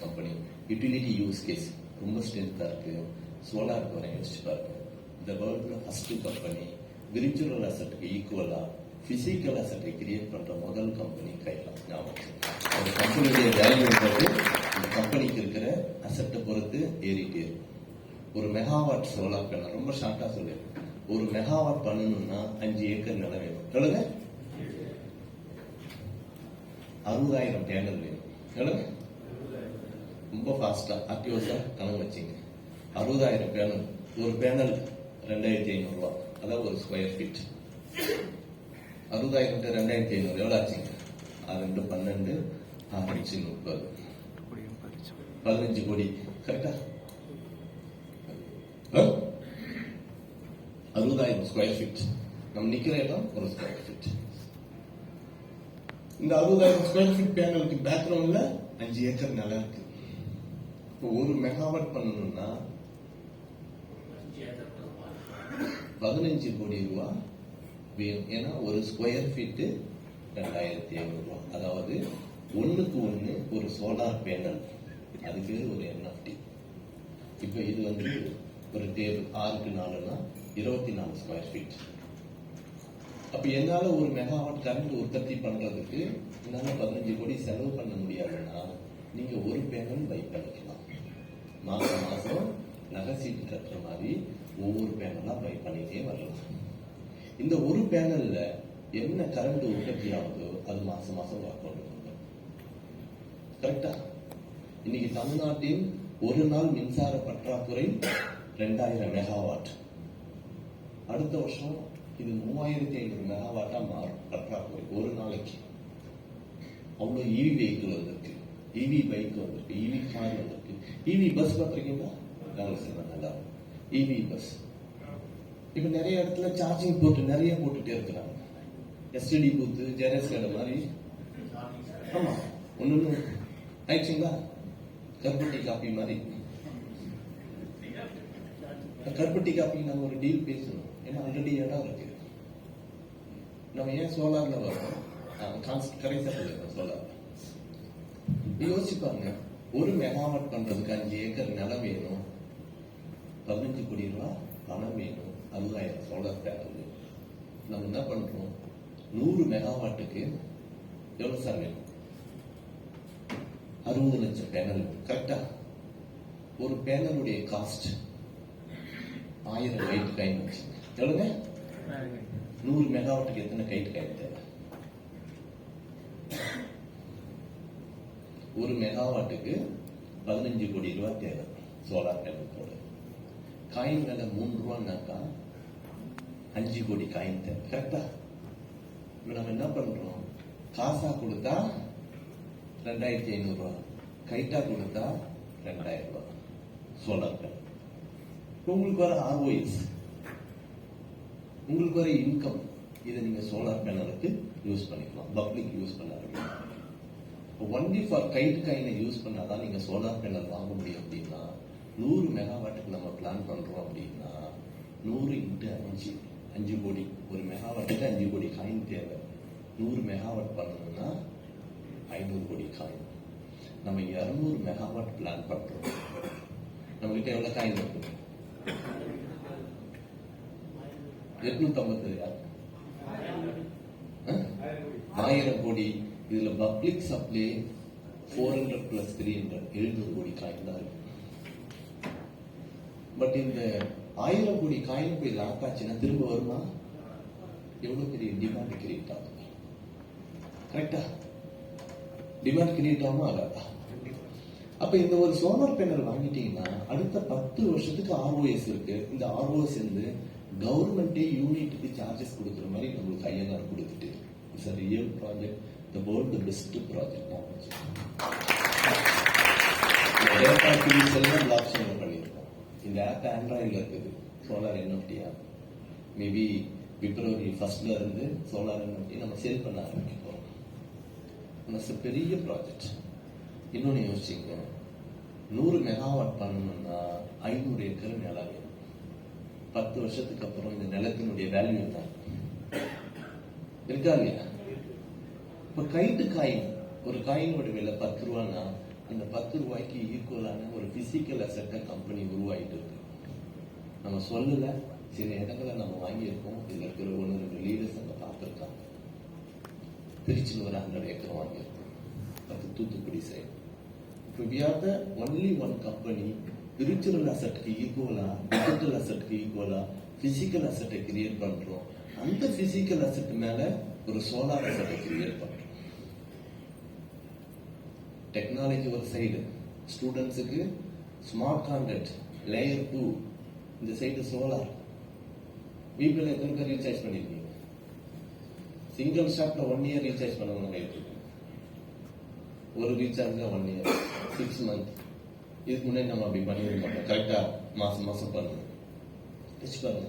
Company. Utility use case ரொம்ப ஸ்ட்ரென்த்தாக இருக்கு. சோலாருக்கு வர யோசிச்சு பாருங்க. இந்த வேர்ல்டில் ஃபர்ஸ்ட் கம்பெனி விர்ச்சுவல் அசட்டுக்கு ஈக்குவலாக பிசிக்கல் அசட்டை கிரியேட் பண்ற முதல் கம்பெனி கைலாஷ். ஞாபகம், அந்த கம்பெனியுடைய வேல்யூன்றது இந்த கம்பெனிக்கு இருக்கிற அசட்டை பொறுத்து ஏறிட்டே இருக்கும். ஒரு மெகாவாட் சோலார் பேனல், ரொம்ப ஷார்ட்டா சொல்லு, ஒரு மெகாவாட் பண்ணணும்னா 5 ஏக்கர் நிலம் வேணும். சொல்லுங்க, 60,000 பேனல் வேணும். சொல்லுங்க, ரொம்ப ஃபாஸ்டா அக்யூரஸா கணக்கு வச்சிங்க. 60,000 பேனல், ஒரு பேனல் 2,500 ரூபா, அதாவது ஒரு ஸ்கொயர் ஃபீட். 60,000 2,500 எவ்வளவு ஆச்சுங்க? 2 12 6 30 15 கோடி. கரெக்டா? 60,000 ஸ்கொயர் ஃபீட். நம்ம நிக்கிற இடம் ஒரு ஸ்கொயர் ஃபீட். இந்த 60,000 ஸ்கொயர் ஃபீட் பேனலுக்கு பேக்ரவுண்ட்ல 5 ஏக்கர் நிலம் இருக்கு. இப்போ 1 மெகாவாட் பண்ணணும்னா 15 கோடி ரூபாய் வேணும். ஏன்னா ஒரு ஸ்கொயர் ஃபீட்டு 2,500 ரூபாய். அதாவது 1க்கு 1 ஒரு சோலார் பேனல், அதுக்கு ஒரு என்எஃப்டி. இப்ப இது ஒரு டேபிள் 6க்கு 4னா 24 ஸ்கொயர் ஃபீட். அப்ப என்னால ஒரு மெகாவாட் கரண்ட் உற்பத்தி பண்றதுக்கு என்னால 15 கோடி செலவு பண்ண முடியாதுன்னா நீங்க ஒரு பேனல் பை பண்ணிக்கலாம். மாசம் மாசம் நகை சீட்டு கட்டுற மாதிரி ஒவ்வொரு பேனலா பை பண்ணிட்டே வரலாம். இந்த ஒரு பேனல்ல என்ன கரண்ட் உற்பத்தி ஆகுதோ அது மாசம் மாசம் ஒர்க் பண்ணுவாங்க. கரெக்டா? இன்னைக்கு தமிழ்நாட்டின் ஒரு நாள் மின்சார பற்றாக்குறை 2000 மெகாவாட். அடுத்த வருஷம் இது 3,500 மெகாவாட்டா மாறும் பற்றாக்குறை ஒரு நாளைக்கு. அவ்வளவு இவி வெஹிக்கிள் வந்திருக்கு, இவி பைக் வந்திருக்கு, இவி கார் வந்திருக்கு, இவி பஸ் பார்த்துருக்கீங்களா? நல்லா இவி பஸ். இப்ப நிறைய இடத்துல சார்ஜிங் போட்டு நிறைய போட்டுட்டே இருக்கிறாங்க. எஸ்டிடி பூத்து ஜெரஸ் கடை மாதிரி. ஆமா, ஒண்ணு ஆயிடுச்சுங்களா? கருப்பட்டி காப்பி மாதிரி. கருப்பட்டி காப்பி நம்ம ஒரு டீல் பேசணும். ஏன்னா ஆல்ரெடி இடம் இருக்கு. நம்ம ஏன் சோலார்ல வரோம்? கரெக்டா சொல்லிருக்கோம். சோலார் யோசிப்பாங்க. 1 மெகாவாட் பண்றதுக்கு 5 ஏக்கர் நிலம் வேணும், 15 கோடி ரூபாய் பணம் வேணும், 60,000 சோலார் பேனல். நம்ம என்ன பண்றோம்? 100 மெகாவாட்டுக்கு எவ்வளவு சார் வேணும்? 60 லட்சம் பேனல். கரெக்டா? ஒரு பேனலுடைய காஸ்ட் 1000 கைட் காயின் வச்சு எவ்வளவுங்க? 100 மெகாவாட்டுக்கு எத்தனை கைட் காயின் தேவை? 1 மெகாவாட்டுக்கு 15 கோடி ரூபாய் தேவை சோலார் பேனல் போட. காயின் விலை 3 ரூபான்னாக்கா 5 கோடி காயின் தேவை. கரெக்டா? இப்ப நம்ம என்ன பண்றோம்? காசா கொடுத்தா 2,500 ரூபாய், கைட்டா கொடுத்தா 2,000 ரூபாய் சோலார் பேனல். உங்களுக்கு வர ROIs, உங்களுக்கு வர இன்கம், இதை நீங்க சோலார் பேனலுக்கு யூஸ் பண்ணிக்கலாம். பப்ளிக் யூஸ் பண்ணாருங்க. ஒன்லி ஃபார் கைட் காயினை யூஸ் பண்ணாதான் நீங்க சோலார் பேனல் வாங்க முடியும். அப்படின்னா 100 மெகாவாட்டுக்கு நம்ம பிளான் பண்றோம் அப்படின்னா 100 × 5 கோடி. ஒரு மெகாவாட்டுக்கு 5 கோடி காயின் தேவை. 100 மெகாவாட் பண்ணணும்னா 500 கோடி காயின். நம்ம 200 மெகாவாட் பிளான் பண்றோம். நம்ம கிட்ட எவ்வளவு காயின் இருக்கு? 850. 1000 கோடி. இதுல பப்ளிக் சப்ளை 400 + 300 700 கோடி காயின் தான் இருக்கு. பட் இந்த 1000 கோடி காயின் போய் லாக் ஆச்சுன்னா திரும்ப வருமா? எவ்வளவு பெரிய டிமாண்ட் கிரியேட் ஆகும். கரெக்டா? டிமாண்ட் கிரியேட் ஆகுமா ஆகாதா? அப்ப இந்த ஒரு சோலார் பேனல் வாங்கிட்டீங்கன்னா அடுத்த 10 வருஷத்துக்கு ROS இருக்கு. இந்த ROS கவர்மெண்டே யூனிட்டுக்கு சார்ஜஸ் கொடுக்குற மாதிரி நம்மளுக்கு ஐஎன்ஆர் கொடுத்துட்டு it's a real project, the world best project. Data activities எல்லாம் பிளாக் செயின்ல பண்ணியிருக்கோம். இந்த ஆப் ஆண்ட்ராய்டில் இருக்குது. சோலார் என்எஃப்டியா மேபி February 1 சோலார் என்எஃப்டி நம்ம சேல் பண்ண ஆரம்பிக்கிறோம். பெரிய ப்ராஜெக்ட். இன்னொன்னு யோசிச்சுங்க, 100 மெகாவாட் பண்ணணும்னா 500 ஏக்கர் நிலம் வேணும். 10 வருஷத்துக்கு அப்புறம் இந்த நிலத்தினுடைய வேல்யூ என்ன இருக்கா இல்லையா? இப்ப கைட்டு காயின், ஒரு காயினோட விலை 10 ரூபான்னா அந்த 10 ரூபாய்க்கு ஈக்குவலான ஒரு பிசிக்கல் அசெட்டை கம்பெனி உருவாகிட்டு இருக்கு. நம்ம சொல்லல, சில இடங்களை நம்ம வாங்கியிருக்கோம். இதுல இருக்கிற 1-2 லீடர்ஸ் அங்க பார்த்துருக்காங்க. திருச்சியில் ஒரு 100 ஏக்கர் வாங்கியிருக்கோம். அது தூத்துக்குடி சைடு. இப்போ we are the only one company spiritual அசெட்டுக்கு ஈக்குவலா, டிஜிட்டல் அசெட்டுக்கு ஈக்குவலா பிசிக்கல் அசெட்டை கிரியேட் பண்றோம். அந்த பிசிக்கல் அசெட் மேல ஒரு சோலார் அசெட்டை கிரியேட் பண்றோம். டெக்னாலஜி ஒரு சைடு, ஸ்டூடெண்ட்ஸுக்கு ஸ்மார்ட் கான்டெக்ட் லேயர் 2, இந்த சைடு சோலார். வீட்டில் எத்தனை பேர் ரீசார்ஜ் பண்ணிருக்கீங்க? சிங்கிள் ஷாப்ல 1 இயர் ரீசார்ஜ் பண்ணவங்க ஒரு ரீசார்ஜ் 1 இயர் 6 மந்த். இதுக்கு முன்னாடி நம்ம அப்படி பண்ணிருக்க மாட்டோம். கரெக்டா மாசம் மாசம் பண்ணணும். பாருங்க,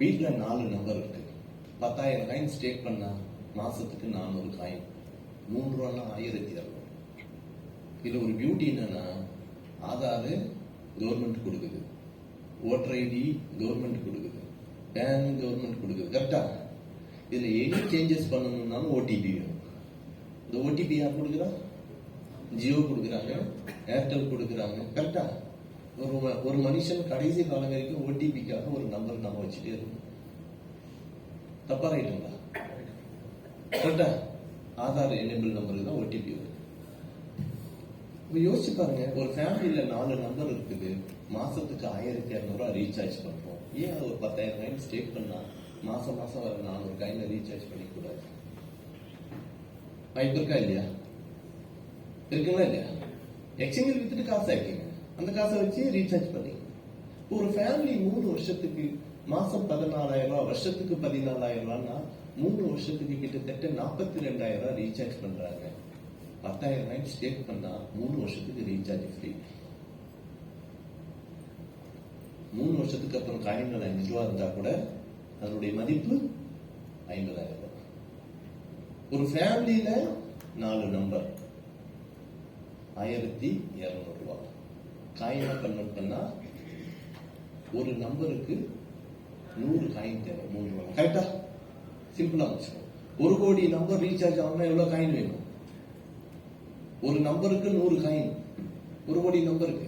வீட்டுல 4 நம்பர் இருக்கு. 10,000 காயின் ஸ்டேக் பண்ணா மாசத்துக்கு 400 காயின், 3 ரூபான்னா 1200. இதுல ஒரு பியூட்டி என்னன்னா, ஆதார் கவர்மெண்ட் கொடுக்குது, ஓட்டர் ஐடி கவர்மெண்ட் கொடுக்குது, பேன் கவர்மெண்ட் கொடுக்குது. கரெக்டா? இதுல எனி சேஞ்சஸ் பண்ணணும்னாலும் ஓடிபி வேணும். இந்த ஓடிபி யார் கொடுக்குறா? ஜியோ கொடுக்குறாங்க, ஏர்டெல் கொடுக்குறாங்க. கரெக்டா? ஒரு மனுஷன் கடைசி காலம் வரைக்கும் ஓடிபிக்காக ஒரு நம்பர் நம்ம வச்சுட்டே இருக்கணும். தப்பா ரைட்டுங்களா? கரெக்டா? ஆதார் எனேபிள் நம்பருக்கு தான் ஓடிபி வருது. இப்ப யோசிச்சு பாருங்க, ஒரு ஃபேமிலியில 4 நம்பர் இருக்குது, மாசத்துக்கு 1200 ரீசார்ஜ் பண்றோம். ஏன் ஒரு 10,000 காயின் ஸ்டேக் பண்ணா மாசம் மாசம் வர 400 காயினை ரீசார்ஜ் பண்ணிக்கூடாது? வாய்ப்பு இருக்கா இல்லையா? இருக்குங்களா இல்லையா? எக்ஸ்சேஞ்சில் வித்துட்டு காசு ஆக்கிங்க, அந்த காசை வச்சு ரீசார்ஜ் பண்ணி. ஒரு ஃபேமிலி 3 வருஷத்துக்கு மாசம் 14,000, வருஷத்துக்கு 14,000, 3 வருஷத்துக்கு கிட்டத்தட்ட 42,000 ரீசார்ஜ் பண்றாங்க. 10,000 காயின் ஸ்டேக் பண்ணா 3 வருஷத்துக்கு ரீசார்ஜ் ஃப்ரீ. 3 வருஷத்துக்கு அப்புறம் காயின்கள் 5 ரூபா இருந்தா கூட அதனுடைய மதிப்பு 50,000. ஒரு ஃபேமிலியில 4 நம்பர், 1200 ரூபாய். காயினா கன்வெர்ட் பண்ணா ஒரு நம்பருக்கு 100 காயின் தேவை, 3 ரூபாய். கரெக்டா? சிம்பிளா வச்சுக்கோ. 1 கோடி நம்பர் ரீசார்ஜ் ஆகணும்னா எவ்வளவு காயின் வேணும்? ஒரு நம்பருக்கு 100 காயின். 1 கோடி நம்பருக்கு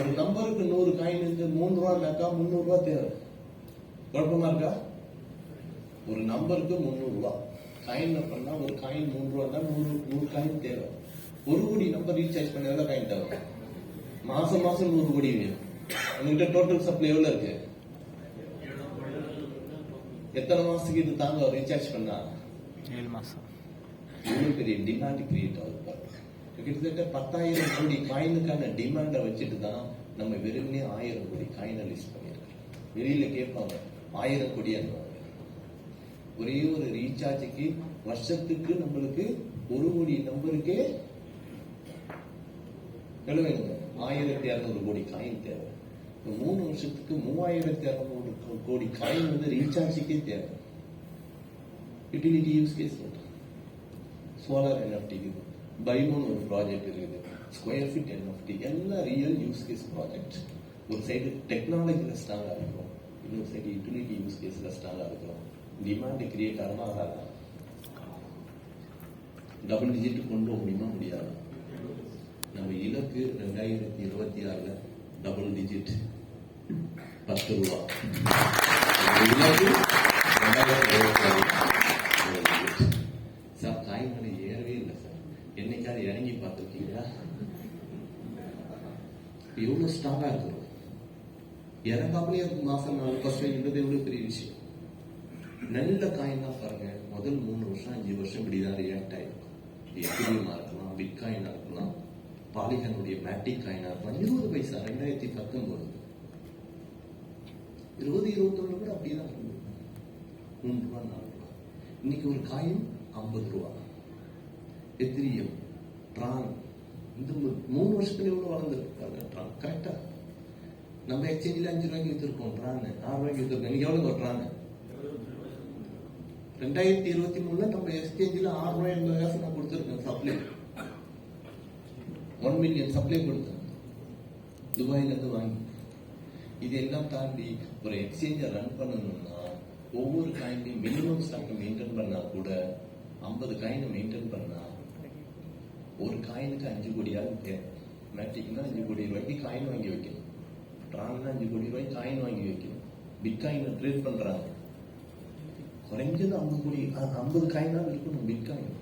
ஒரு நம்பருக்கு 100 காயின் இருந்து 3 ரூபாய்னாக்கா 300 ரூபாய் தேவை. குழப்பமா இருக்கா? ஒரு நம்பருக்கு 300 ரூபாய் காயின் பண்ணா ஒரு காயின் 3 ரூபாய், 100 காயின் தேவை. 1 கோடி நம்பர் ரீசார்ஜ் பண்ண எவ்வளவு காயின் தேவை? மாசம் மாசம் 100 கோடி வேணும். உங்ககிட்ட டோட்டல் சப்ளை எவ்வளவு இருக்கு? எத்தனை மாசத்துக்கு இது தாங்க ரீசார்ஜ் பண்ணா? 7 மாசம். இவ்வளவு பெரிய டிமாண்ட் கிரியேட் ஆகுது. கிட்டத்தட்ட 10,000 கோடி காயினுக்கான டிமாண்டை வச்சுட்டு தான் நம்ம வெறுமனே 1000 கோடி காயினை லிஸ்ட் பண்ணிருக்கோம். வெளியில கேட்பாங்க 1000 கோடி அனுப்புவாங்க. ஒரே ஒரு ரீசார்ஜுக்கு வருஷத்துக்கு நம்மளுக்கு 1 கோடி நம்பருக்கே எவ்வளவு 1200 கோடி காயின் தேவை. 3 வருஷத்துக்கு 3200 கோடி காயின் வந்து ரீசார்ஜுக்கே தேவை. Utility use case solar NFT இருக்குது, பைமோன் ஒரு ப்ராஜெக்ட் இருக்குது, ஸ்கொயர் ஃபீட் என்எஃப்டி, எல்லாம் ரியல் யூஸ் கேஸ் ப்ராஜெக்ட். ஒரு சைடு டெக்னாலஜில ஸ்ட்ராங்கா இருக்கும், இன்னொரு சைடு யூட்டிலிட்டி யூஸ் கேஸ்ல ஸ்ட்ராங்கா இருக்கும். டிமாண்ட் கிரியேட் ஆகணுமா? டபுள் டிஜிட் கொண்டு போக முடியுமா? முடியாது. நம்ம இலக்கு 2026 டபுள் டிஜிட் 10 ரூபா. இலக்கு 2026 சார். காய்கறி ஏறவே இல்லை சார். என்னைக்காவது இறங்கி பார்த்துருக்கீங்களா? எவ்வளவு ஸ்ட்ராங்கா இருக்கிறோம். இறங்காமலே மாசம் 4% எவ்வளவு பெரிய விஷயம். நல்ல காயின் தான் பாருங்க. முதல் 3 வருஷம் 5 வருஷம் இப்படிதான் ரியாக்ட் ஆயிருக்கும். எத்திரியமா இருக்கலாம், பிட்காயினா இருக்கலாம், பாலிகனுடைய மேட்டிக் காயினா இருக்கலாம். 20 பைசா 2019 2021 கூட அப்படிதான் இருந்தது. 3 ரூபா 4 ரூபா. இன்னைக்கு ஒரு காயின் 50 ரூபா. எத்திரியம், ட்ரான், இந்த 3 வருஷத்துல எவ்வளவு வளர்ந்துருக்கு ட்ரான். கரெக்டா? நம்ம எக்ஸ்சேஞ்சில் 5 ரூபாய்க்கு வித்துருக்கோம் ட்ரான், 6 ரூபாய்க்கு வித்துருக்கோம். இன்னைக்கு எவ்வளவு ட்ரான்? 2023 நம்ம எக்ஸ்சேஞ்சில் 6 ரூபாய் 80 காசு நான் கொடுத்துருக்கேன். சப்ளை 1 மில்லியன் சப்ளை கொடுத்தேன் துபாயில இருந்து வாங்கி. இதெல்லாம் தாண்டி ஒரு எக்ஸ்சேஞ்சை ரன் பண்ணணும்னா ஒவ்வொரு காயினையும் மினிமம் ஸ்டாக் மெயின்டைன் பண்ணா கூட 50 காயினை மெயின்டைன் பண்ணா ஒரு காயினுக்கு 5 கோடியாக தேவை. மேட்டிக்னா 5 கோடி ரூபாய்க்கு காயின் வாங்கி வைக்கணும். ட்ரான்னா 5 கோடி ரூபாய்க்கு காயின் வாங்கி வைக்கணும். பிட்காயினை ட்ரேட் பண்றாங்க. குறைஞ்சது 50 கோடி 50 காயினா இருக்கணும் பிட்காயின்.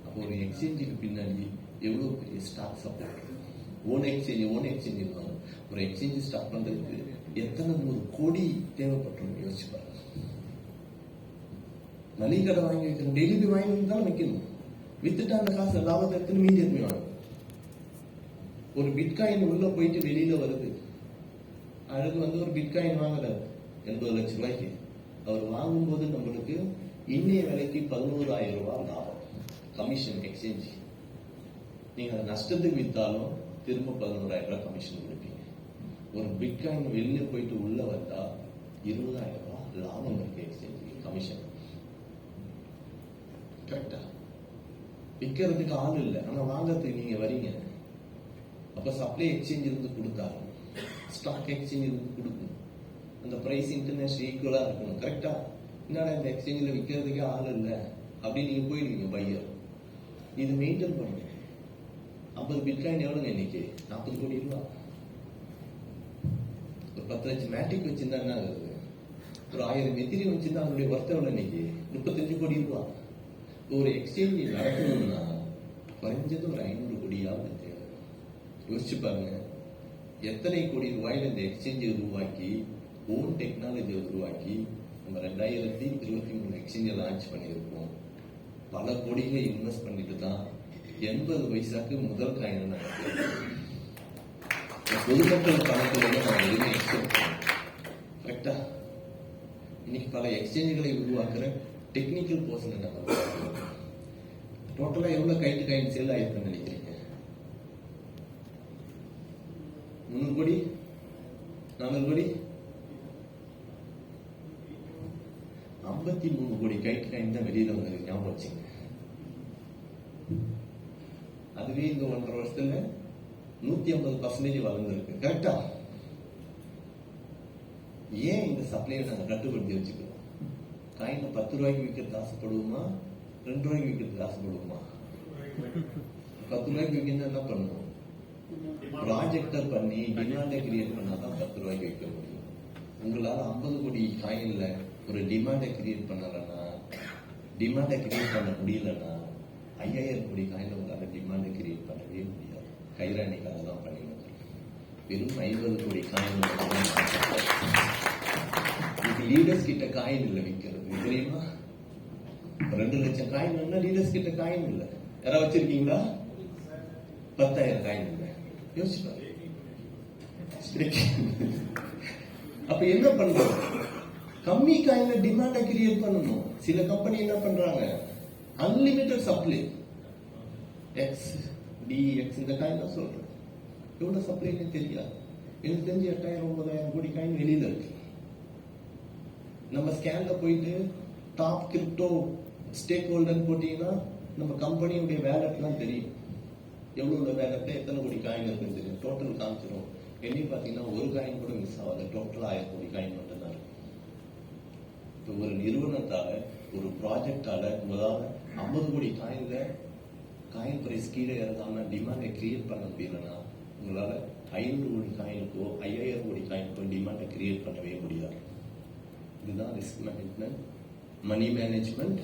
அப்போ ஒரு எக்ஸ்சேஞ்சுக்கு பின்னாடி எவ்வளவு பெரிய ஸ்டாக் சப்போர்ட். ஓன் எக்ஸ்சேஞ்ச் இருந்தாங்க. ஒரு எக்ஸ்சேஞ்ச் ஸ்டார்ட் பண்றதுக்கு எத்தனை 100 கோடி தேவைப்பட்டிருக்கும் யோசிச்சு பாருங்க. மளிகை கடை வாங்கி வைக்கணும். டெய்லி போய் வாங்கி தான் வைக்கணும். வித்துட்டு அந்த காசு லாபத்தை எடுத்துன்னு மீதி எடுத்து வாங்க. ஒரு பிட்காயின் உள்ள போயிட்டு வெளியில வருது. அதுக்கு ஒரு பிட்காயின் வாங்குறாரு 80 லட்சம் ரூபாய்க்கு. அவர் வாங்கும்போது நம்மளுக்கு இன்னைய விலைக்கு 11,000 ரூபாய் லாபம் கமிஷன் எக்ஸ்சேஞ்ச். நீங்க அதை நஷ்டத்துக்கு வித்தாலும் திரும்ப 11,000 ரூபாய் கமிஷன் கொடுப்பீங்க. ஒரு பிட்காயின் வெளியில போயிட்டு உள்ள வந்தா 20,000 ரூபாய் லாபம் இருக்கு எக்ஸ்சேஞ்சுக்கு கமிஷன். கரெக்டா? விற்கிறதுக்கு ஆள் இல்லை, ஆனா வாங்கறதுக்கு நீங்க வரீங்க. அப்ப சப்ளை எக்ஸ்சேஞ்ச் இருந்து கொடுத்தாங்க, ஸ்டாக் எக்ஸ்சேஞ்ச் இருந்து கொடுக்கணும். அந்த பிரைஸ் இன்டர்நேஷனல் ஈக்குவலா இருக்கணும். கரெக்டா? என்னடா இந்த எக்ஸ்சேஞ்சில் விற்கிறதுக்கே ஆள் இல்லை அப்படின்னு நீங்க போயிடுவீங்க பையர். இது மெயின்டைன் பண்ணுங்க. 50 பிட்காயின் எவ்வளவுங்க இன்னைக்கு? 40 கோடி ரூபா. ஒரு 10 லட்சம் மேட்டிக் வச்சிருந்தா என்ன ஆகுது? ஒரு 1000 எத்திரியம் வச்சிருந்தா அவங்களுடைய ஒர்த் எவ்வளவு இன்னைக்கு? 35 கோடி ரூபா. ஒரு எக்ஸ்சேஞ்ச் நடக்கணும்னா குறைஞ்சது ஒரு 500 கோடியாவது தேவை. யோசிச்சு பாருங்க, எத்தனை கோடி ரூபாயில இந்த எக்ஸ்சேஞ்சை உருவாக்கி ஓன் டெக்னாலஜியை உருவாக்கி நம்ம 2023 எக்ஸ்சேஞ்சை லான்ச் பண்ணியிருக்கோம். பல கோடிகளை இன்வெஸ்ட் பண்ணிட்டு தான் 80 பைசாக்கு முதல் காயின் பொதுமக்கள் பணத்துல நம்ம எதுவுமே எக்ஸ்பெக்ட். கரெக்டா? இன்னைக்கு பல எக்ஸ்சேஞ்சுகளை உருவாக்குற டெக்னிக்கல் பர்சன் நம்ம டோட்டலா எவ்வளவு கைட்டு காயின் சேல் ஆயிருக்குன்னு நினைக்கிறீங்க? 300 கோடி 400 கோடி 53 கோடி கைட்டு காயின் தான் வெளியில வந்தது. ஞாபகம் வச்சுங்க. அதுவே இந்த 1.5 வருஷத்துல 150% வளர்ந்துருக்கு. கரெக்டா? ஏன் இந்த சப்ளையை நாங்க கட்டுப்படுத்தி வச்சுக்கிறோம்? காயினை 10 ரூபாய்க்கு விற்கிறது ஆசைப்படுவோமா, 2 ரூபாய்க்கு விற்கிறது ஆசைப்படுவோமா? 10 ரூபாய்க்கு விற்கிறது என்ன பண்ணணும்? ப்ராஜெக்டர் பண்ணி டிமாண்டை கிரியேட் பண்ணாதான் 10 ரூபாய்க்கு விற்க முடியும். உங்களால 50 கோடி காயின்ல ஒரு டிமாண்டை கிரியேட் பண்ணலன்னா, டிமாண்டை கிரியேட் பண்ண முடியலன்னா 5000 கோடி காயின்ல உங்களால டிமாண்டை கிரியேட் பண்ணவே முடியாது. கைராணிக்கு அதெல்லாம் பண்ணிடுங்க. வெறும் 50 கோடி காயின் லீடர்ஸ் கிட்ட காயின் இல்லை விற்கிறது தெரியுமா? 2 லட்சம் காயின் லீடர்ஸ் கிட்ட காயின் இல்லை. யாராவது வச்சிருக்கீங்களா? 10,000 காயின் இல்லை. யோசிச்சு அப்ப என்ன பண்றோம்? கம்மி காயின்ல டிமாண்டை கிரியேட் பண்ணணும். சில கம்பெனி என்ன பண்றாங்க? அன்லிமிட்டட் சப்ளை எக்ஸ் டிஎக்ஸ் இந்த காயின் தான் சொல்றேன். எவ்வளவு சப்ளைன்னு தெரியாது. எனக்கு தெரிஞ்சு 8,000 9,000 கோடி காயின் வெளியில இருக்கு. நம்ம ஸ்கேன்ல போயிட்டு டாப் கிரிப்டோ ஸ்டேக் ஹோல்டர் போட்டீங்கன்னா நம்ம கம்பெனியுடைய வேலட்லாம் தெரியும். எவ்வளவு வேலட்ல எத்தனை கோடி காயின் இருக்குன்னு தெரியும். டோட்டல் காமிச்சிடும். எண்ணி பாத்தீங்கன்னா ஒரு காயின் கூட மிஸ் ஆகாது. டோட்டல் 1000 கோடி காயின் மட்டும் தான் இருக்கு. இப்போ ஒரு நிறுவனத்தால ஒரு ப்ராஜெக்டால முதல்ல 50 கோடி காயின்ல காயின் பிரைஸ் கீழே இறங்காம டிமாண்டை கிரியேட் பண்ண முடியலன்னா உங்களால 500 கோடி காயினுக்கோ 5000 கோடி காயினுக்கோ டிமாண்டை கிரியேட் பண்ணவே முடியாது. இதுதான் risk management, money management,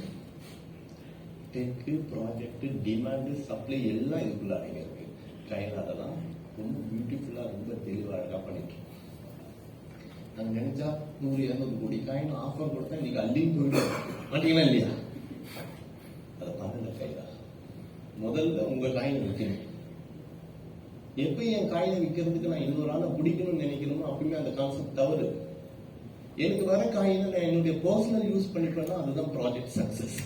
tech, project, demand, supply எல்லாம் இதுக்குள்ள அடங்கியிருக்கு. காயின் அதெல்லாம் ரொம்ப பியூட்டிஃபுல்லா ரொம்ப தெளிவா அழகா பண்ணிட்டு நாங்க நினைச்சா 100-200 கோடி காயின் ஆஃபர் கொடுத்தா இன்னைக்கு அள்ளின்னு போயிடும். மாட்டீங்களா இல்லையா? அதை பண்ணல. கைதா முதல்ல உங்க காயின் விற்கணும். எப்ப என் காயினை விற்கிறதுக்கு நான் இன்னொரு ஆளை பிடிக்கணும்னு நினைக்கணுமோ அப்பயுமே அந்த கான்செப்ட் தவறு. எனக்கு வர காயினை நான் என்னுடைய பர்சனல் யூஸ் பண்ணிப்பேன்னா அதுதான் ப்ராஜெக்ட் சக்சஸ்.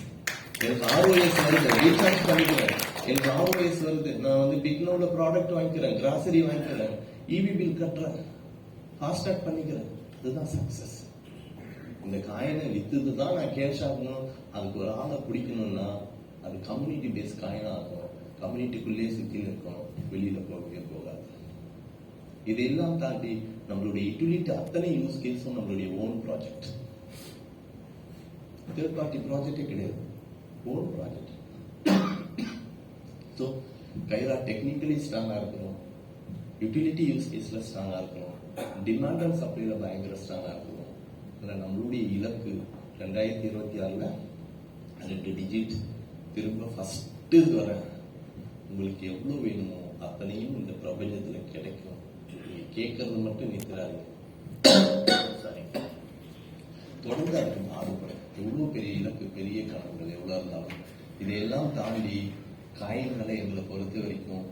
எனக்கு ஆர்ஓஎஸ் வருது, ரீசார்ஜ் பண்ணிக்கிறேன். எனக்கு ஆர்ஓஎஸ் வருது, நான் பிக்னோட ப்ராடக்ட் வாங்கிக்கிறேன், கிராசரி வாங்கிக்கிறேன், இவி பில் கட்டுறேன், ஃபாஸ்டாக் பண்ணிக்கிறேன். அதுதான் சக்சஸ். இந்த காயினை வித்துதான் நான் கேஷ் ஆகணும். அதுக்கு ஒரு ஆளை பிடிக்கணும்னா அது கம்யூனிட்டி பேஸ்ட் காயினா ஆகும். கம்யூனிட்டிக்குள்ளே சுத்தி இருக்கும், வெளியில போகவே போகாது. இதெல்லாம் தாண்டி நம்மளுடைய யூட்டிலிட்டி அத்தனை யூஸ் கேஸும் நம்மளுடைய ஓன் ப்ராஜெக்ட். தேர்ட் பார்ட்டி ப்ராஜெக்டே கிடையாது, own project. So Khaira technically ஸ்ட்ராங்காக இருக்கணும், யூட்டிலிட்டி யூஸ் கேஸில் ஸ்ட்ராங்காக இருக்கணும், டிமாண்ட் அண்ட் சப்ளையில் பயங்கர ஸ்ட்ராங்காக இருக்கணும். அதில் நம்மளுடைய இலக்கு 2026 2 டிஜிட் திரும்ப ஃபஸ்ட்டு வர உங்களுக்கு எவ்வளோ வேணுமோ அத்தனையும் இந்த பிரபஞ்சத்தில் கிடைக்கும். நீங்க கேட்கறது மட்டும் நிற்கிறாரு. சாரி, தொடர்ந்து அதுக்கு மாறுபடும். எவ்வளோ பெரிய இலக்கு, பெரிய கனவுகள் எவ்வளோ இருந்தாலும் இதையெல்லாம் தாண்டி காயின்களை எங்களை பொறுத்த வரைக்கும்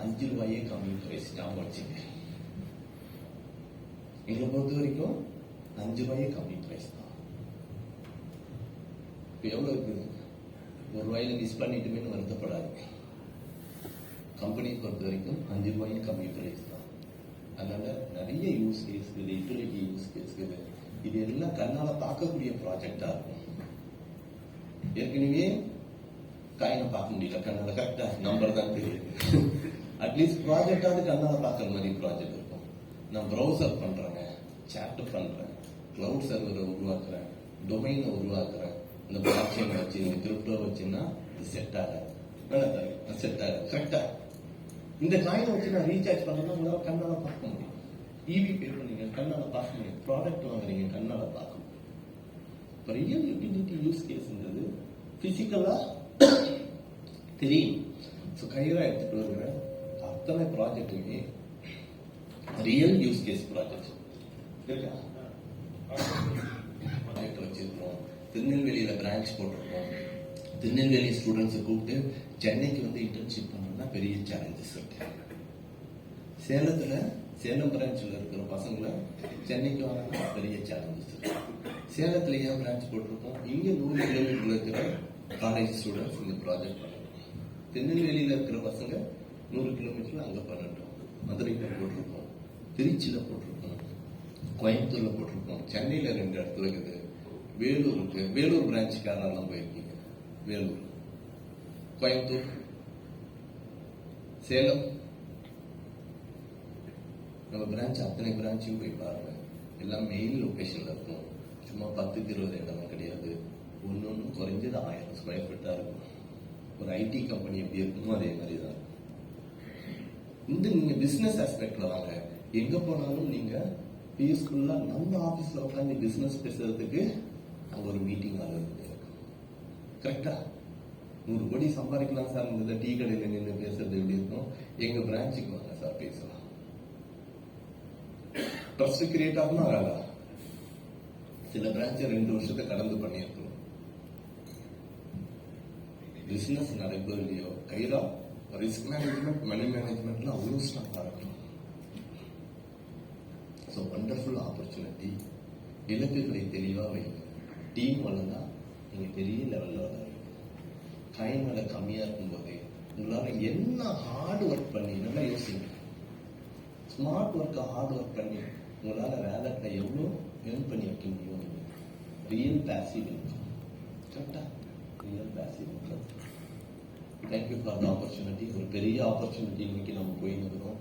5 ரூபாயே கம்மி பிரைஸ் ஞாபகம் வச்சுங்க. எங்களை பொறுத்த வரைக்கும் 5 ரூபாயே கம்மி பிரைஸ் தான். இப்போ எவ்வளோ இருக்குது? 1 ரூபாயில மிஸ் பண்ணிட்டுமே வருத்தப்படாது. கம்பெனியை பொறுத்த வரைக்கும் 5 ரூபாயும் கம்மி பிரைஸ் தான். அதனால நிறைய யூஸ் கேஸ் இருக்குது, யூட்டிலிட்டி யூஸ் கேஸ் இருக்குது. இது எல்லாம் கண்ணால பார்க்கக்கூடிய ப்ராஜெக்டா இருக்கும். ஏற்கனவே காயினை பார்க்க முடியல, கண்ணால கரெக்டா நம்பர் தான் தெரியுது. அட்லீஸ்ட் ப்ராஜெக்டாவது கண்ணால பார்க்குற மாதிரி ப்ராஜெக்ட் இருக்கும். நான் ப்ரௌசர் பண்றேங்க, சேட் பண்றேன், கிளவுட் சர்வரை உருவாக்குறேன், டொமைனை உருவாக்குறேன். இந்த பிளாக் செயின் வச்சு நீங்க கிரிப்டோ வச்சுன்னா இது செட் ஆகாது, செட் ஆகாது. கரெக்டா இந்த காயினை வச்சு நான் ரீசார்ஜ் பண்ணணும்னா உங்களால கண்ணால பார்க்க முடியும். இவி பே பண்ணீங்க கண்ணால பார்க்க முடியும், ப்ராடக்ட் வாங்குறீங்க கண்ணால பார்க்க முடியும். இப்போ ரியல் யூட்டிலிட்டி யூஸ் கேஸ்ன்றது பிசிக்கலா தெரியும். ஸோ கைரா எடுத்துட்டு வருகிற அத்தனை ப்ராஜெக்டுமே ரியல் யூஸ் கேஸ் ப்ராஜெக்ட் இருக்கா? ப்ராஜெக்ட் வச்சிருக்கோம். திருநெல்வேலியில பிரான்ச் போட்டிருக்கோம். திருநெல்வேலி ஸ்டூடெண்ட்ஸை கூப்பிட்டு சென்னைக்கு வந்து இன்டர்ன்ஷிப் பண்ணணும்னா பெரிய சேலஞ்சஸ் இருக்கு. சேலம் பிரான்ச்சில் இருக்கிற பசங்களை சென்னைக்கு வாங்கினா பெரிய சேலஞ்சஸ் இருக்கு. சேலத்துல ஏன் பிரான்ச் போட்டிருக்கோம்? இங்க 100 கிலோமீட்டர்ல இருக்கிற காலேஜ் ஸ்டூடெண்ட்ஸ் இந்த ப்ராஜெக்ட் பண்ணணும். திருநெல்வேலியில இருக்கிற பசங்க 100 கிலோமீட்டர்ல அங்க பண்ணட்டும். மதுரையில போட்டிருக்கோம், திருச்சியில போட்டிருக்கோம், கோயம்புத்தூர்ல போட்டிருக்கோம், சென்னையில 2 இடத்துல இருக்குது, வேலூர் இருக்கு. வேலூர் பிரான்ச்சுக்காரெல்லாம் போயிருக்கீங்க. வேலூர், கோயம்புத்தூர், சேலம், நம்ம பிரான்ச் அத்தனை பிரான்ச்சையும் போய் பாருங்க. எல்லாம் மெயின் லொகேஷன்ல இருக்கும். சும்மா 10க்கு 20 இடம் கிடையாது. ஒன்னு குறைஞ்சது 1000 ஸ்கொயர் ஃபீட்டா இருக்கும். ஒரு ஐடி கம்பெனி எப்படி இருக்குமோ அதே மாதிரி தான் இருக்கும். இந்த நீங்க பிசினஸ் ஆஸ்பெக்ட்ல வாங்க. எங்க போனாலும் நீங்க பீஸ்ஃபுல்லா நம்ம ஆபீஸ்ல உட்காந்து பிசினஸ் பேசுறதுக்கு அங்க ஒரு மீட்டிங் ஆகுது. கரெக்டா 100 கோடி சம்பாதிக்கலாம் சார், இந்த டீ கடையில நின்று பேசுறது எப்படி இருக்கும்? எங்க பிரான்ச்சுக்கு வாங்க சார் பேசலாம். ட்ரஸ்ட் கிரியேட் ஆகணும். ஆகாதா? சில பிரான்ச் 2 வருஷத்தை கடந்து பண்ணியிருக்கணும். பிசினஸ் நடக்குதோ இல்லையோ, கைரா ரிஸ்க் மேனேஜ்மெண்ட், மணி மேனேஜ்மெண்ட்ல அவ்வளவு ஸ்ட்ராங்கா இருக்கணும். So wonderful opportunity. இலக்குகளை தெளிவா வைங்க. டீம் வளர்ந்தா நீங்க பெரிய லெவல்ல வளருவீங்க. காயின் மேல கம்மியா இருக்கும்போது உங்களால என்ன ஹார்ட் ஒர்க் பண்ணி, நல்லா யோசிங்க, ஸ்மார்ட் ஒர்க் ஹார்ட் ஒர்க் பண்ணி உங்களால வேலட்ல எவ்வளோ ஏர்ன் பண்ணி வைக்க முடியும். Real passive income. கரெக்டா? Real passive income. Thank you for the opportunity. ஒரு பெரிய ஆப்பர்ச்சுனிட்டி இன்னைக்கு நம்ம போயிருக்கிறோம்.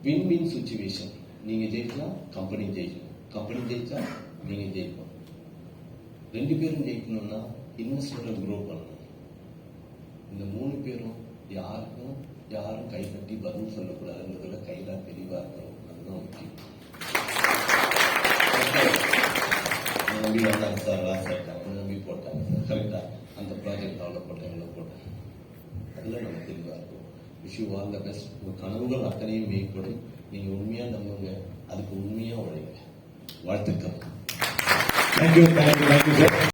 Win win situation. நீங்க ஜெயிக்கலாம், கம்பெனி ஜெயிக்கணும். கம்பெனி ஜெயிச்சா நீங்க ஜெயிக்கணும். 2 பேரும் ஜெயிக்கணும்னா இன்வெஸ்டரை க்ரோ பண்ணணும். இந்த 3 பேரும் யாரும் கை கட்டி பதில் சொல்லக்கூடாதுன்றதுல கையில தெளிவா இருக்கணும். அதுதான் முக்கியம். நம்பி வந்தாங்க சார், லாஸ்ட் அவங்க நம்பி போட்டாங்க சார். கரெக்டா அந்த ப்ராஜெக்ட் அவ்வளோ போட்டேன், இவ்வளோ போட்டேன். அதுல நம்ம தெளிவா இருக்கும். Wish you all the best. உங்க கனவுகள் அத்தனையும் மேம்படும். நீங்க உண்மையா நம்புங்க, அதுக்கு உண்மையா உழைங்க. வாழ்த்துக்கள். தேங்க்யூ.